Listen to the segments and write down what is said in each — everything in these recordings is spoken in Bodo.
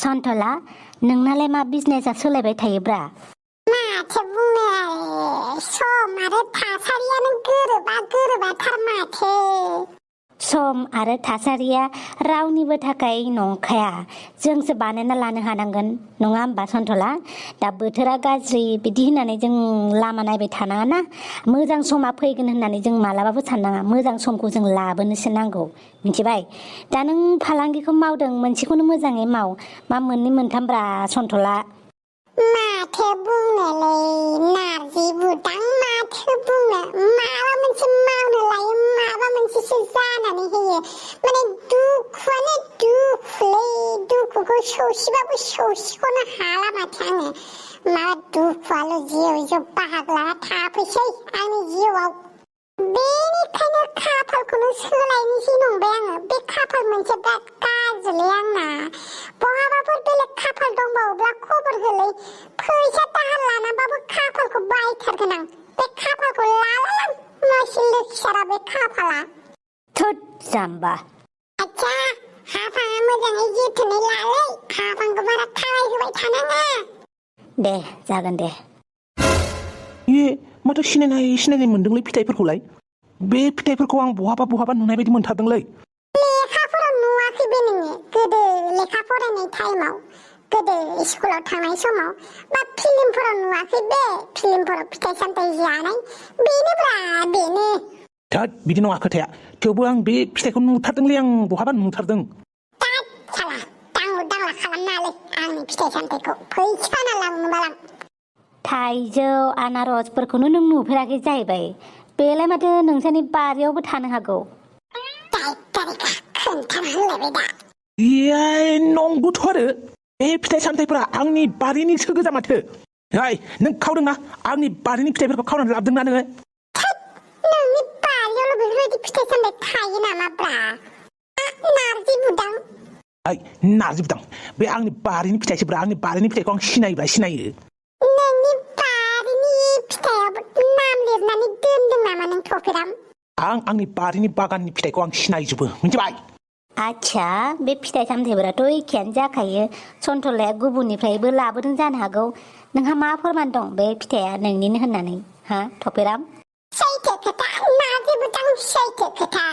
सन्थला नोंनालाय मा बिजनेसा सोलायबाय थायोब्रा माथो बुंनो सम आरो थासारियानो गोरोबाथार माथो सम आरो थासारिया रावनिबो थाखाय नंखाया जोंसो बानायना लानो हानांगोन नङा होमबा सन्थला दा बोथोरा गाज्रि बिदि होननानै जों लामा नायबाय थानाङा ना मोजां समा फैगोन होननानै जों मालाबाबो साननाङा मोजां समखौ जों लाबोनोसो नांगौ मिथिबाय दा नों फालांगिखौ मावदों मोनसेखौनो मोजाङै माव मा मोननै मोनथामब्रा सन्थला माथो बुंनोलै नारजि बुदां माथो बुंनो माबा मोनसे मावनो लायो माबा मोनसेसो जानानै होयो माने दुखुआनो दुखुलै दुखुखौ सौसिबाबो सौसिख'नो हाला माथो आङो माबा दुखुआल' जिउ बाहागो लाना थाफैसै आंनि जिउआव बेनिखायनो खाफालखौनो सोलायनोसै नंबाय आङो बे खाफाल मोनसे बिराद गाज्रिलै आंना बहाबाफोर बेलेग खाफाल दंबावोब्ला खबर होलै फैसा दाहार लानाबाबो खाफालखौ बायथारगोन आं बे खाफालखौ लालालां मासि लोखिसारा बे खाफाला थोद जाम्बा आच्छा हाफाङा मोजाङै जोथोनै लालै हाफांखौ बारा थाबायहोबाय थानाङा दे जागोन दे माथो सिनायनाय मोनदोंलै फिथाइफोरखौलाय बे फिथाइफोरखौ आं बहाबा नुनाय बायदि मोनथारदोंलै लेखाफोराव नुवाखै बे नोङो गोदो लेखा फरायनाय टाइमाव गोदो स्कुलाव थांनाय समाव बा फिल्मफोराव नुवाखै बे फिल्मफोराव फिथाइ सामथाइ जानाय बेनोब्रा बेनो थोद बिदि नङा खोथाया थेवबो आं बे फिथाइखौ नुथारदोंलै आं बहाबा नुथारदों साला दांलु दांला खालामनाङालै आंनि फिथाइ सामथाइखौ फैसा नाला नुबालां थाइजौ आनारसफोरखौनो नों नुफेराखै जाहैबाय बेलाय माथो नोंसानि बारियावबो थानो हागौ खोन्थाना होलायबाय दा नंगौथ' आरो बे फिथाइ सामथाइफोरा आंनि बारिनिसो गोजा माथो नों खावदोंना आंनि बारिनि फिथाइफोरखौ खावनानै लाबोदोंना नोङो नोंनि बारियावल' बेफोरबायदि फिथाइ सामथाइ थायो नामाब्रा नारजि बुदां नारजि बुदां बे आंनि बारिनि फिथाइसोब्रा आंनि बारिनि फिथाइखौ आं सिनायो नोंनि बारिनि फिथाइयाव नाम लिरनानै दोनदों नामा नों थफेराम आं आंनि बारिनि बागाननि फिथाइखौ आं सिनायजोबो मिथिबाय आच्छा बे फिथाइ सामथाइफोराथ' एखेयानो जाखायो सन्थलाया गुबुननिफ्रायबो लाबोदों जानो हागौ नोंहा मा फोरमान दं बे फिथाइया नोंनिनो होननानै हा थफेराम सैथो खोथा नारजि बुदां सैथो खोथा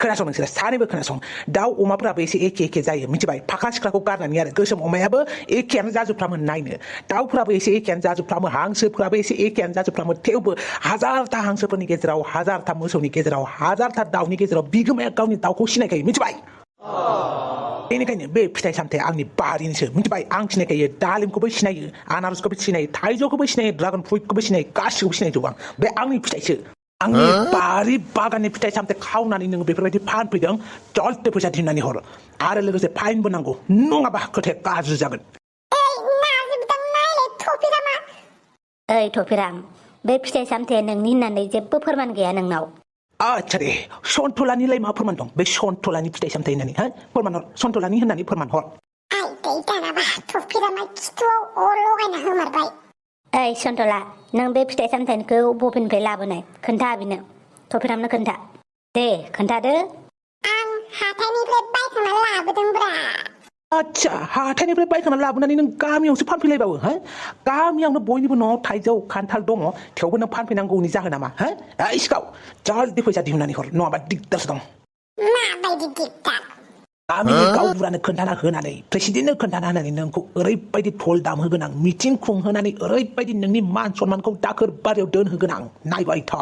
खोनासं नोंसोर सानैबो खोनासं दाउ अमाफोराबो एसे एखे जायो मिथिबाय फाख्रा सिख्राखौ गारनानै आरो गोसोम अमायाबो एखेयानो जाजोबफ्रामो नायनो दाउफोराबो एसे एखेयानो जाजोबफ्रामो हांसोफोराबो एसे एखेयानो जाजोबफ्रामो थेवबो हाजारथा हांसोफोरनि गेजेराव हाजारथा मोसौनि गेजेराव हाजारथा दाउनि गेजेराव बिगोमाया गावनि दाउखौ सिनायखायो मिथिबाय बेनिखायनो बे फिथाइ सामथाइया आंनि बारिनिसो मिथिबाय आं सिनायखायो दालिमखौबो सिनायो आनारसखौबो सिनायो थाइजौखौबो सिनायो ड्रागन फ्रुइटखौबो सिनायो गासिखौबो सिनायजोबो आं बे आंनि फिथाइसो आंनि बारि बागाननि फिथाइ सामथाइ खावनानै नोङो बेफोरबायदि फानफैदों जलते फैसा दिहुननानै हर आरो लोगोसे फाइनबो नांगौ नङाबा खोथाया गाज्रि जागोन ओइ थफेराम बे फिथाइ सामथाइया नोंनि होननानै जेबो फोरमान गैया नोंनाव आच्छा दे सन्थलानिलाय मा फोरमान दं बे सन्थलानि फिथाइ सामथाइ होननानै फोरमान हर सन्थलानि होननानै फोरमान हर दानाबा थफेरामा खिथुआव अर लगायना होमारबाय ओइ सन्थला नों बे फिथाइ सामथाइखौ बबेनिफ्राय लाबोनाय खोन्था बिनो थफेरामनो खोन्था दे खोन्थादो आं हाथायनिफ्राय बायखाना लाबोदोंब्रा आच्छा हाथायनिफ्राय बायखाना लाबोनानै नों गामियावसो फानफैलायबावो गामियावनो बयनिबो न'आव थाइजौ खान्थाल दङ थेवबो नों फानफैनांगौनि जाहोना मा सिखाव जलदि फैसा दिहुननानै हर नङाबा दिगदारसो दं माबायदि दिगदार गामिनि गावबुरानो खोन्थाना होनानै प्रेसिडेन्टनो खोन्थाना होनानै नोंखौ ओरैबायदि धल दामहोगोन आं मिटिं खुंहोनानै ओरैबायदि नोंनि मान सन्मानखौ दाखोर बारियाव दोनहोगोन आं नायबाय था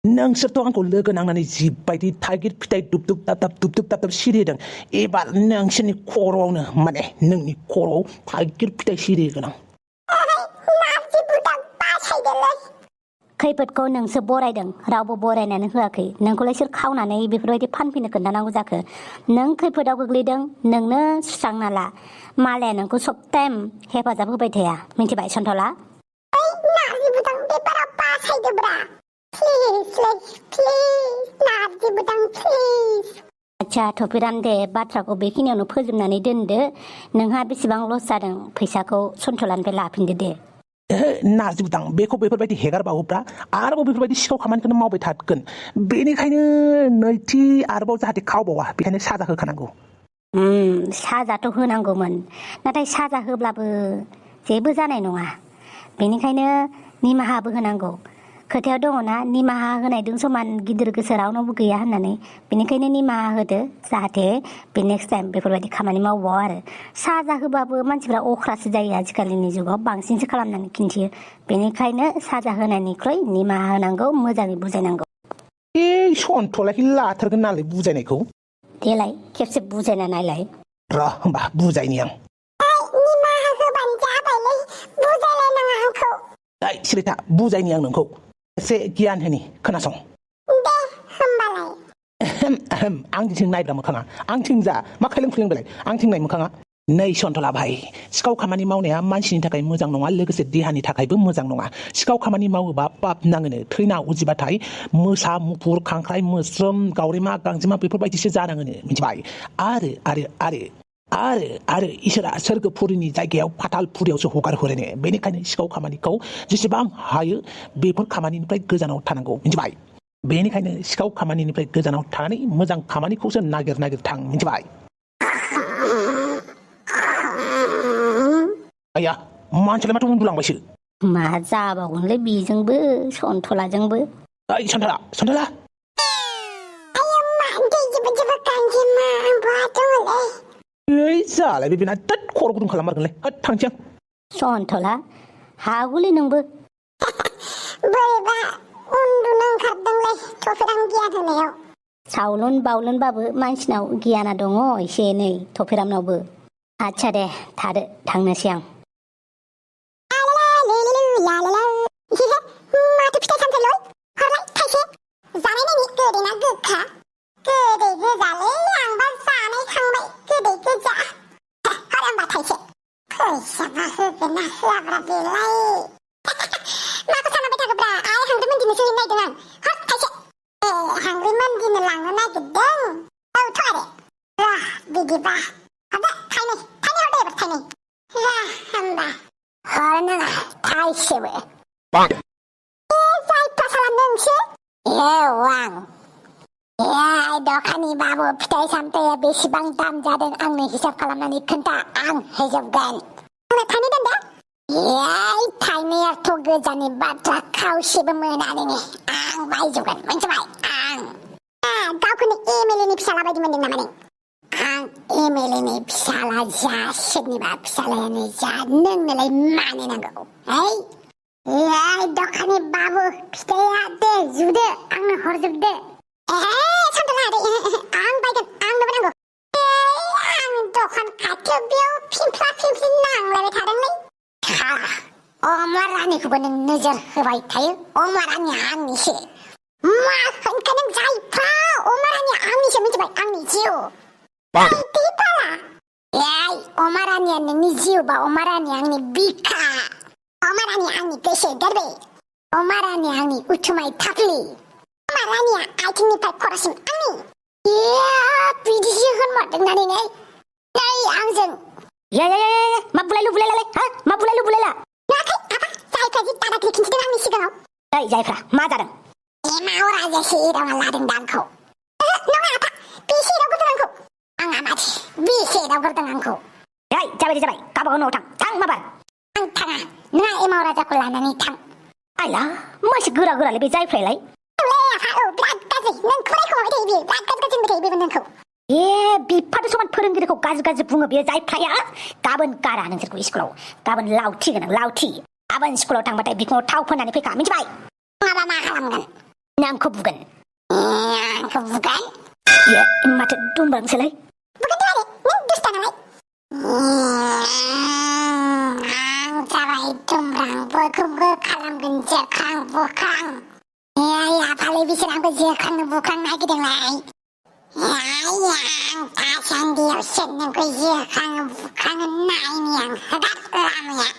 नोंसोरथ' आंखौ लोगो नांनानै जिबायदि थाइगिर फिथाइ दुब दाब सिरिहोदों एबार नोंसोरनि खर'आवनो माने नोंनि खर'आव थाइगिर फिथाइ सिरिहोगोन आं खैफोदखौ नोंसो बरायदों रावबो बरायनानै होआखै नोंखौलाय सोर खावनानै बेफोरबायदि फानफैनो खोन्थानांगौ जाखो नों खैफोदाव गोग्लैदों नोंनो सुस्रांना ला मालाया नोंखौ सब टाइम हेफाजाब होबाय थाया मिथिबाय सन्थला आच्छा थफेराम दे बाथ्राखौ बेखिनियावनो फोजोबनानै दोनदो नोंहा बेसेबां लस जादों फैसाखौ सन्थलानिफ्राय लाफिनदो दे नारजि बुदां बेखौ बेफोरबायदि हेगारबावोब्ला आरोबाव बेफोरबायदि सिखाव खामानिखौनो मावबाय थागोन बेनिखायनो नैथि आरोबाव जाहाथे खावबावा बेखायनो साजा होखानांगौ साजाथ' होनांगौमोन नाथाय साजा होब्लाबो जेबो जानाय नङा बेनिखायनो निमाहाबो होनांगौ खोथायाव दङना निमाहा होनायजों समान गिदिर गोसो रावनावबो गैया होननानै बेनिखायनो निमाहा होदो जाहाथे बे नेक्स्ट टाइम बेफोरबायदि खामानि मावबाव आरो साजा होबाबो मानसिफ्रा अख्रासो जायो आजिखालिनि जुगाव बांसिनसो खालामनानै खिन्थियो बेनिखायनो साजा होनायनिख्रुइ निमाहा होनांगौ मोजाङै बुजायनांगौ सन्थ'लाखि लाथारगोन नालाय बुजायनायखौ देलाय खेबसे बुजायना नायलाय र' होमबा बुजायनि आं निमाहा होबानो जाबायलै बुजायलायनाङा आंखौ सिरिथा बुजायनि आं नोंखौ एसे गियान होनि खोनासं दे होमबालाय आंथिं नायब्रा मोखाङा आंथिं जा मा खायलें खुलें बेलाय आंथिं नाय मोखाङा नै सन्थला भाई सिखाव खामानि मावनाया मानसिनि थाखाय मोजां नङा लोगोसे देहानि थाखायबो मोजां नङा सिखाव खामानि मावोबा पाप नाङोनो थैना उजिबाथाय मोसा मुफुर खांख्राइ मोस्रोम गावरेमा गांजेमा बेफोरबायदिसो जानाङोनो मिथिबाय आरो इसोरा सोरगोफुरिनि जायगायाव फातालफुरियावसो हगार हरोनो बेनिखायनो सिखाव खामानिखौ जेसेबां हायो बेफोर खामानिनिफ्राय गोजानाव थानांगौ मिथिबाय बेनिखायनो सिखाव खामानिनिफ्राय गोजानाव थानानै मोजां खामानिखौसो नागिर थां मिथिबाय आया मानसियालाय माथो उन्दुलांबायसो मा जाबावगोनलै बेजोंबो सन्थलाजोंबो ओइ सन्थला ओइ जालाय बेना तत खर गुदुं खालाममारगोनलै थांसै आं सन्थला हागौलै नोंबो बोरैबा उन्दुनो ओंखारदोंलै थफेरां गियान होनायाव सावलन बावलनबाबो मानसिनाव गियाना दङ एसे एनै थफेरामनावबो आच्छा दे थादो थांनोसै आं माथो फिथाइ सामथाइलै हरलाय थाइसे जानाय नायनि गोदै ना गोखा गोदै गोजालै आंबा जानायखांबाय गोदै गोजा हर आंबा थाइसे फैसाबा होगोन ना होआब्रा बेलाय माखौ सानाबाय थाखोब्रा आइ हांग्रि मोनदिनोसो हैनो नागिरदों आं हर थाइसे हांग्रि मोनदिनो लांनो नागिरदों औथ' आरो बिदिबा हरदो थाइनै हरदो एबार थाइनै होमबा हर नाङा थाइसेबो जायफा खालामदों नोंसोर आं दखानि बाबु फिथाइ सामथाइया बेसेबां दाम जादों आंनो हिसाब खालामनानै खोन्था आं होजोबगोन आंनो थाइनै दोनदो थाइनैयाथ' गोजाननि बाथ्रा खावसेबो मोना नोङो आं बायजोबगोन मिथिबाय आं गावखौनो एमएलएनि फिसाला बायदि मोनदों नामा नों आं एमएलएनि फिसाला जा सोरनिबा फिसालायानो जा नोंनोलाय मानो नांगौ दखानि बाबु फिथाइया दे जुदो आंनो हरजोबदो सन्थला आं बायगोन आंनोबो नांगौ आं दखान खाथियाव बेयाव फिमफ्ला फिमफ्लि नांलायबाय थादोंलै अमा रानिखौबो नों नोजोर होबाय थायो अमा रानिया आंनिसो मा होनखो नों जायफा अमा रानिया आंनिसो मिथिबाय आंनि जिउ अमा रानिया नोंनि जिउबा अमा रानिया आंनि बिखा अमा रानिया आंनि गोसो गोरबो अमा रानिया आंनि उथुमाय थाफ्लि अमा रानिया आथिंनिफ्राय खर'सिम आंनि बिदिसो होनमारदोंना नोङो नै आंजों मा बुलायलाय मा बुलायला नुवाखै आफा जायफ्रा जि दादागिरि खिन्थिदों आंनि सिगाङाव जायफ्रा मा जादों एमाव राजासो एदावना लादों दा आंखौ नङा आफा बेसे एदावग्रोदों आंखौ आंहा माथि बेसे एदावग्रोदों आंखौ जाबाय गावबागाव न'आव थां माबार आं थाङा नोंहा एमाव राजाखौ लानानै थां आइला मासे गोरालै बे जायफ्रालाय बिराद गाज्रि नोंखौ रायखोमाबाय थायो बियो बिराद गाज्रि होनबाय थायो बेबो नोंखौ बिफाथ' समान फोरोंगिरिखौ गाज्रि बुङो बेयो जायफ्राया गाबोन गारा नोंसोरखौ स्कुलाव गाबोन लावथि गाबोन स्कुलाव थांबाथाय बिखुङाव थाव फोननानै फैखा मिथिबाय नङाबा मा खालामगोन आंखौ बुगोन माथो दंबांसोलाय बुगोन आरो नों दुस्ता नालाय आं जाबाय दुमब्रां बयखौबो खालामगोन जोख्रां बुख्रां आफालै बिसोर आंखौ जोख्रांनो बुख्रां नागिरदोंलाय आं दासान्दियाव सोरनोखौ जोख्राङो बुख्राङो नायनि आं होगार लामाया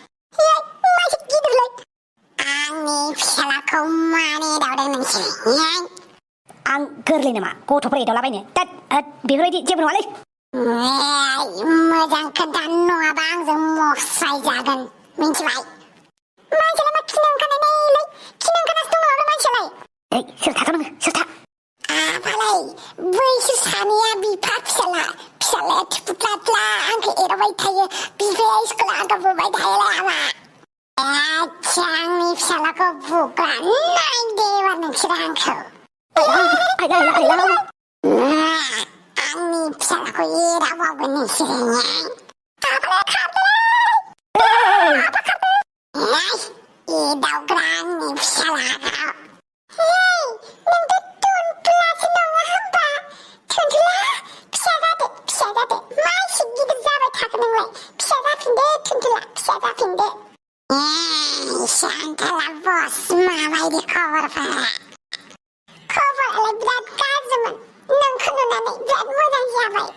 मासे गिदिरलै आंनि फिसालाखौ मानो एदावदों नोंसोर आं गोरलै नामा गथ'फोर एदावलाबायनो बेफोरबायदि जेबो नङालै मोजां खोन्था नङाबा आंजों मसाय जागोन मिन्थिबाय मानसियालाय मा खिनो ओंखारनायलै खिनो ओंखारनासो दङ आरो मानसियालाय सोर थाथ' नोङो सोर था आफालाय बैसोर सानैया बिफा फिसालाया थुफ्लाथ्ला आंखौ एरावबाय थायो बिफाया स्कुलाव आंखौ बुबाय थायोलाय आमा आच्छा आंनि फिसालाखौ बुग्रा नायदे एबार नोंसोरो आंखौ आंनि फिसालाखौ एरावबावगोन नोंसोरो आफालाय खारदोलै एदावग्रा आंनि फिसालाखौ नोंथ' टुनटुलासो नङा होमबा टुनटुला फिसा जादो मा एसे गिदिर जाबाय थाखो नोंलाय फिसा जाफिनदो टुनटुला फिसा जाफिनदो शान्ताला बस माबायदि खबरालाय बिराद गाज्रिमोन नोंखौ नुनानै बिराद मोजां जाबाय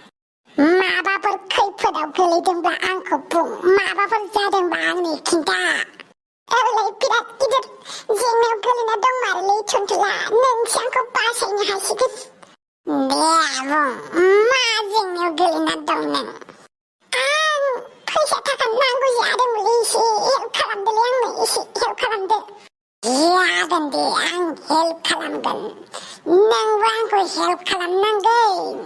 माबाफोर खैफोदाव गोलैदोंब्ला आंखौ बुं माबाफोर जादोंबा आंनो खिन्था औलाय बिराद गिदिर जेंनायाव गोलैना दंमारोलै टुनटुला नोंसो आंखौ बासायनो हासिगोन दे बुं मा जेंनायाव गोलैना दं नों आं फैसा थाखा नांगौ जादोंमोनलै एसे हेल्प खालामदोलै आंनो एसे हेल्प खालामदो जागोन दे आं हेल्प खालामगोन नोंबो आंखौ हेल्प खालामनांगोन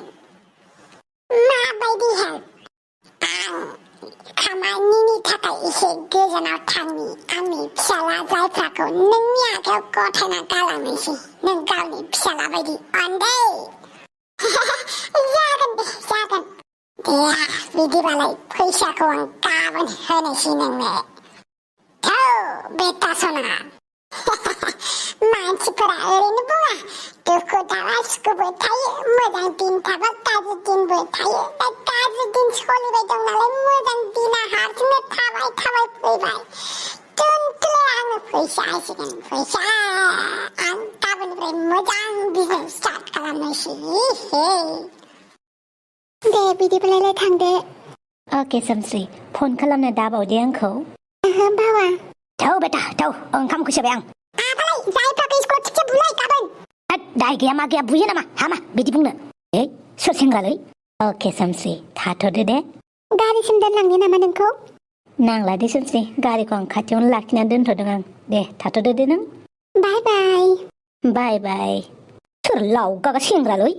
माबायदि हेल्प आं खामानिनि थाखाय एसे गोजानाव थांनि आंनि फिसाला जायफ्राखौ नोंनि आखायाव गथायना गालांनोसै नों गावनि फिसाला बायदि अनदै जागोन दे जागोन दे बिदिबालाय फैसाखौ आं गाबोन होनोसै नोंनो थौ बेटा सना मानसिफोरा ओरैनो बुङा दुखु दाहा सुखुबो थायो मोजां दिन थाबा गाज्रि दिनबो थायो दा गाज्रि दिन सोलिबाय दं नालाय मोजां दिना हारसिंनो थाबाय फैबाय टुनटुलाया आंनो फैसा होसिगोन फैसा आं गाबोननिफ्राय मोजां बिजनेस स्टार्ट खालामनोसै दे बिदिबालाय थांदो अके सोमस्रि फन खालामनो दाबावदे आंखौ बावा थौ बेटा थौ ओंखामखौ सोबाय आं आफालाय जायफ्राखौ स्कुलाव थिगसे बुलाय गाबोन दाय गैया मा गैया बुयो नामा हामा बिदि बुंनो सोर सेंग्रालै अके सोमस्रि थाथ'दो दे गारिसिम दोनलांनो नामा नोंखौ नांला दे सोमस्रि गारिखौ आं खाथियावनो लाखिनानै दोनथ'दों आं दे थाथ'दो दे नों बाय बाय सोर लावगागा सेंग्रालै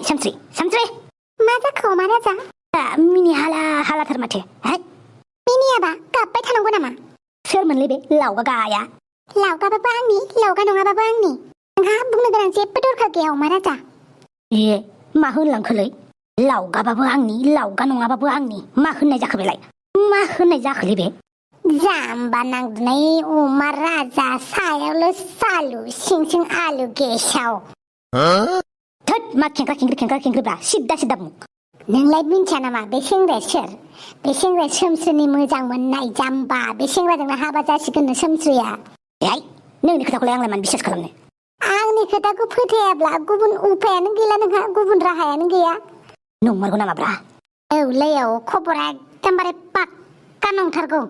सोमस्रि मा जाखो अमा राजा मिनि हालाथार माथो मिनियाबा गाबबाय थानांगौ नामा सोरमोनलै बे लावगागाया लावगाबाबो आंनि लावगा नङाबाबो आंनि नोंहा बुंनो गोनां जेबो दरखार गैया अमा राजा मा होनलांखोलै लावगाबाबो आंनि लावगा नङाबाबो आंनि मा होननाय जाखो बेलाय मा होननाय जाखोलै बे जाम्बा नांदुनाय अमा राजा सायावल' सालु सिं आलु गेसाव थोद मा खेंख्रा खेंख्रिब्रा सिद्दा बुं नोंलाय मिन्थिया नामा बे सेंग्राया सोर बे सेंग्राया सोमस्रिनि मोजां मोननाय जाम्बा बे सेंग्राजोंनो हाबा जासिगोननो सोमस्रिया नोंनि खोथाखौलाय आंलाय मानो बिसास खालामनो आंनि खोथाखौ फोथायाब्ला गुबुन उपायानो गैला नोंहा गुबुन राहायानो गैया नंमारगौ नामाब्रा औलै खबरा एकदमबारे पाक्का नंथारगौ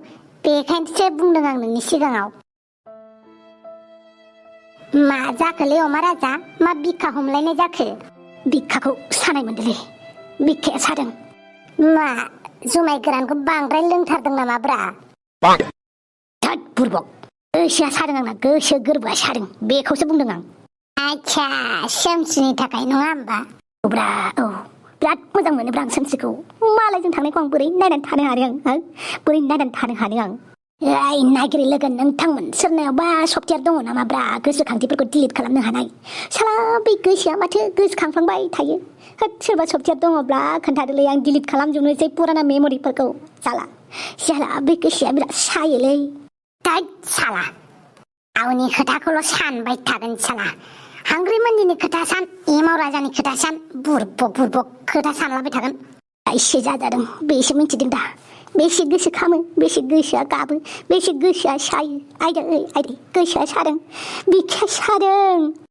बेखायनोसो बुंदों आं नोंनि सिगाङाव मा जाखोलै अमा राजा मा बिखा हमलायनाय जाखो बिखाखौ सानाय मोनदोंलै बिखाया सादों मा जुमाय गोरानखौ बांद्राय लोंथारदों नामाब्रा थोद बुरबक गोसोआ सादों आंना गोसो गोरबोआ सादों बेखौसो बुंदों आं आच्छा सोमस्रिनि थाखाय नङा होमबा औब्रा औ बिराद मोजां मोनोब्रा आं सोमस्रिखौ मालायजों थांनायखौ आं बोरै नायनानै थानो हादों आं बोरै नायनानै थानो हादों आं नागिरै लोगो नोंथांमोन सोरनायावबा सफ्टवेयार दङ नामाब्रा गोसोखांथिफोरखौ डिलिट खालामनो हानाय साला बे गोसोआ माथो गोसोखांफ्लांबाय थायो सोरबा सफ्टवेयार दङब्ला खोन्थादोलै आं डिलिट खालामजोबनोसै पुराना मेम'रिफोरखौ साला बे गोसोआ बिराद सायोलै साला गावनि खोथाखौल' सानबाय थागोन साला हांग्रिमोननि खोथा सान एमाव राजानि खोथा सान बुरबक खोथा सानलाबाय थागोन एसे जाजादों बेसो मिन्थिदों दा बेसे गोसो खामो बेसे गोसोआ गाबो बेसे गोसोआ सायो आयदै गोसोआ सादों बिखाया सादों